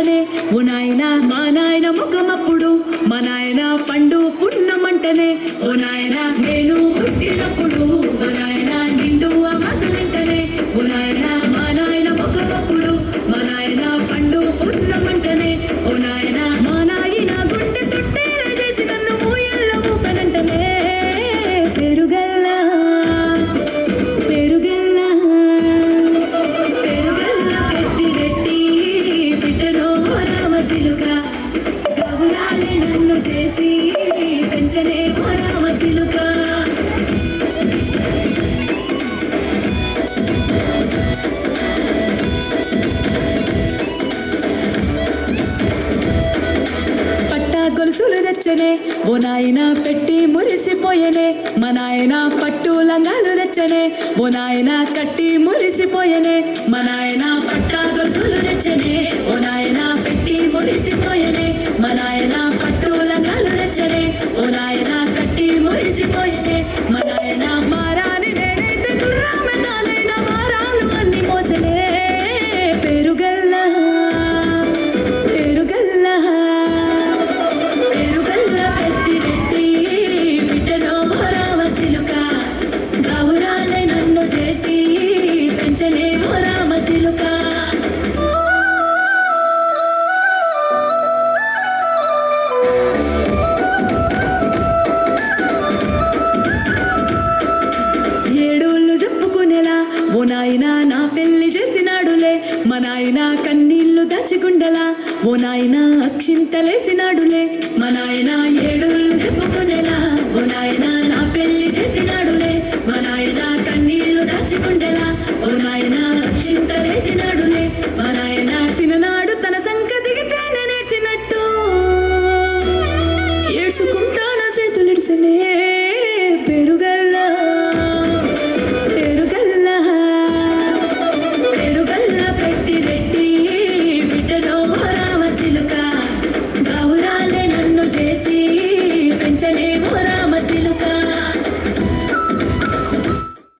పున్నమంటనే ఓ నాయన మా నాయన ముఖమప్పుడు మా నాయన పండు పున్నమంటనే ఓ నాయన నేను పుట్టినప్పుడు మా నాయన నిండు అమాసనంటనే ఓ నాయన మా నాయన ముఖమప్పుడు మా నాయన పండు పున్నమంటనే ఓ నాయన మా నాయన గుండె తొట్టేలా చేసి నన్ను ఊయల్ల ఊపనంటనే పెరుగల్ల పెరుగల్ల పెరుగల్ల గట్టి గట్టి బిడ్డలో రామసిలుక కబురాలే నన్ను చేసి పెంచలే రామసిలుక గొలుసులు తెచ్చనే ఓ నాయన పెట్టి మురిసిపోయనే మా నాయన పట్టు లంగాలు తెచ్చనే ఓ నాయన కట్టి మురిసిపోయనే మా నాయన పట్ట గొలుసులు తెచ్చనే ఓ నాయన పెట్టి మురిసిపోయనే మా నాయన పట్టు లంగాలు తెచ్చనే ఓ నాయన కట్టి మురిసిపోయనే మా నాయన మారాని నేనైతే గుర్రామెదానైనా మారాలు అన్ని మోసనే పెరుగల్ల పెరుగల్ల ఓ నాయన నా పెళ్లి చేసినాడులే మా నాయన కన్నీళ్లు దాచిగుండలా ఓ నాయన అక్షింతలేసినాడులే మా నాయన ఏడుళ్ళు చెప్పుకునేలా ఓ నాయన నా పెళ్లి చేసినాడు